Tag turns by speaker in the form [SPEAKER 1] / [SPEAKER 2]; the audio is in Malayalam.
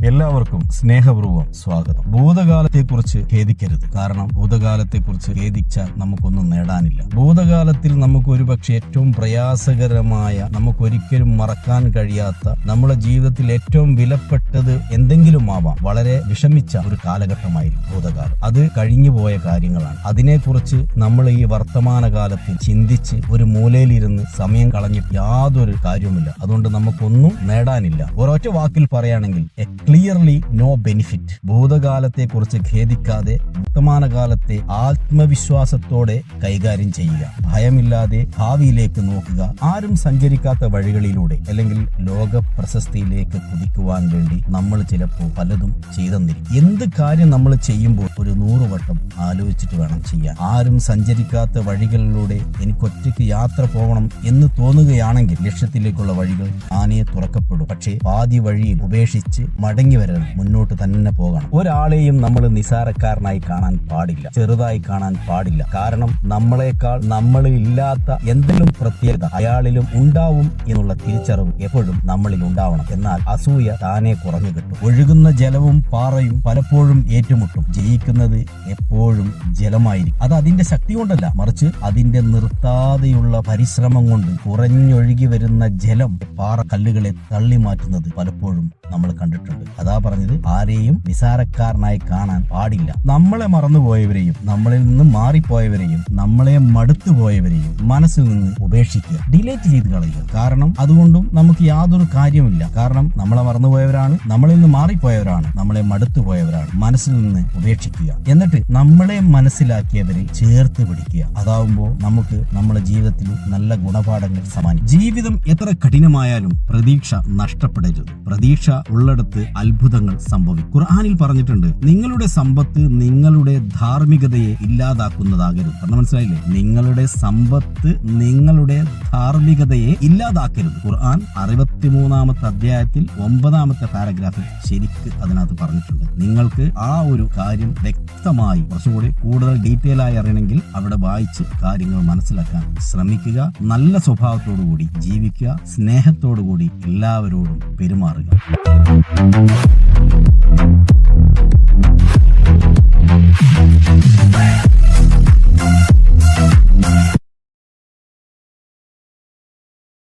[SPEAKER 1] എല്ലാവർക്കും സ്നേഹപൂർവ്വം സ്വാഗതം. ഭൂതകാലത്തെക്കുറിച്ച് ഖേദിക്കരുത്. കാരണം ഭൂതകാലത്തെക്കുറിച്ച് ഖേദിച്ചാൽ നമുക്കൊന്നും നേടാനില്ല. ഭൂതകാലത്തിൽ നമുക്ക് ഒരുപക്ഷെ ഏറ്റവും പ്രയാസകരമായ, നമുക്കൊരിക്കലും മറക്കാൻ കഴിയാത്ത, നമ്മുടെ ജീവിതത്തിൽ ഏറ്റവും വിലപ്പെട്ടത് എന്തെങ്കിലും ആവാം, വളരെ വിഷമിച്ച ഒരു കാലഘട്ടമായിരിക്കും ഭൂതകാലം. അത് കഴിഞ്ഞുപോയ കാര്യങ്ങളാണ്. അതിനെക്കുറിച്ച് നമ്മൾ ഈ വർത്തമാനകാലത്ത് ചിന്തിച്ച് ഒരു മൂലയിലിരുന്ന് സമയം കളഞ്ഞിട്ട് യാതൊരു കാര്യവുമില്ല. അതുകൊണ്ട് നമുക്കൊന്നും നേടാനില്ല. ഒരൊറ്റ വാക്കിൽ പറയുകയാണെങ്കിൽ ക്ലിയർലി നോ ബെനിഫിറ്റ്. ഭൂതകാലത്തെ കുറിച്ച് ഖേദിക്കാതെ വർത്തമാനകാലത്തെ ആത്മവിശ്വാസത്തോടെ കൈകാര്യം ചെയ്യുക. ഭയമില്ലാതെ ഭാവിയിലേക്ക് നോക്കുക. ആരും സഞ്ചരിക്കാത്ത വഴികളിലൂടെ അല്ലെങ്കിൽ ലോക പ്രശസ്തിയിലേക്ക് കുതിക്കുവാൻ വേണ്ടി നമ്മൾ ചിലപ്പോൾ പലതും ചെയ്തെന്നിരിക്കും. എന്ത് കാര്യം നമ്മൾ ചെയ്യുമ്പോൾ ഒരു 100 വട്ടം ആലോചിച്ചിട്ട് വേണം ചെയ്യാൻ. ആരും സഞ്ചരിക്കാത്ത വഴികളിലൂടെ എനിക്കൊറ്റയ്ക്ക് യാത്ര പോകണം എന്ന് തോന്നുകയാണെങ്കിൽ ലക്ഷ്യത്തിലേക്കുള്ള വഴികൾ ആനയെ തുറക്കപ്പെടും. പക്ഷേ പാതി വഴി ഉപേക്ഷിച്ച് മടങ്ങി വരാൻ മുന്നോട്ട് തന്നെ പോകണം. ഒരാളെയും നമ്മൾ നിസാരക്കാരനായി കാണാൻ പാടില്ല, ചെറുതായി കാണാൻ പാടില്ല. കാരണം നമ്മളെക്കാൾ നമ്മളിൽ ഇല്ലാത്ത എന്തെങ്കിലും പ്രത്യേകത അയാളിലും ഉണ്ടാവും എന്നുള്ള തിരിച്ചറിവ് എപ്പോഴും നമ്മളിൽ ഉണ്ടാവണം. എന്നാൽ അസൂയ താനെ കുറഞ്ഞു കിട്ടും. ഒഴുകുന്ന ജലവും പാറയും പലപ്പോഴും ഏറ്റുമുട്ടും. ജയിക്കുന്നത് എപ്പോഴും ജലമായിരിക്കും. അത് അതിന്റെ ശക്തി കൊണ്ടല്ല, മറിച്ച് അതിന്റെ നിർത്താതെയുള്ള പരിശ്രമം കൊണ്ട്. കുറഞ്ഞൊഴുകി വരുന്ന ജലം പാറ കല്ലുകളെ തള്ളി മാറ്റുന്നത് പലപ്പോഴും നമ്മൾ കണ്ടിട്ടുണ്ട്. അതാ പറഞ്ഞത്, ആരെയും നിസാരക്കാരനായി കാണാൻ പാടില്ല. നമ്മളെ മറന്നുപോയവരെയും നമ്മളിൽ നിന്ന് മാറിപ്പോയവരെയും നമ്മളെ മടുത്തുപോയവരെയും മനസ്സിൽ നിന്ന് ഉപേക്ഷിക്കുക, ഡിലേറ്റ് ചെയ്ത് കളയുക. കാരണം അതുകൊണ്ടും നമുക്ക് യാതൊരു കാര്യമില്ല. കാരണം നമ്മളെ മറന്നുപോയവരാണ്, നമ്മളിൽ നിന്ന് മാറിപ്പോയവരാണ്, നമ്മളെ മടുത്തുപോയവരാണ്. മനസ്സിൽ നിന്ന് ഉപേക്ഷിക്കുക. എന്നിട്ട് നമ്മളെ മനസ്സിലാക്കിയവരെ ചേർത്ത് പിടിക്കുക. അതാവുമ്പോൾ നമുക്ക് നമ്മുടെ ജീവിതത്തിൽ നല്ല ഗുണപാഠങ്ങൾ സമ്മാനിക്കും. ജീവിതം എത്ര കഠിനമായാലും പ്രതീക്ഷ നഷ്ടപ്പെടരുത്. പ്രതീക്ഷ ഉള്ളിടത്ത് അത്ഭുതങ്ങൾ സംഭവിക്കും. ഖുർആനിൽ പറഞ്ഞിട്ടുണ്ട്, നിങ്ങളുടെ സമ്പത്ത് നിങ്ങളുടെ ധാർമ്മികതയെ ഇല്ലാതാക്കുന്നതാകരുത്. പറഞ്ഞ മനസ്സിലായില്ലേ? നിങ്ങളുടെ സമ്പത്ത് നിങ്ങളുടെ ധാർമ്മികതയെ ഇല്ലാതാക്കരുത്. ഖുർആൻ 63-ാമത്തെ അധ്യായത്തിൽ 9-ാമത്തെ പാരഗ്രാഫിൽ ശരിക്ക് അതിനകത്ത് പറഞ്ഞിട്ടുണ്ട്. നിങ്ങൾക്ക് ആ ഒരു കാര്യം വ്യക്തമായി കുറച്ചുകൂടി കൂടുതൽ ഡീറ്റെയിൽ ആയി അറിയണമെങ്കിൽ അവിടെ വായിച്ച് കാര്യങ്ങൾ മനസ്സിലാക്കാൻ ശ്രമിക്കുക. നല്ല സ്വഭാവത്തോടുകൂടി ജീവിക്കുക. സ്നേഹത്തോടുകൂടി എല്ലാവരോടും പെരുമാറുക.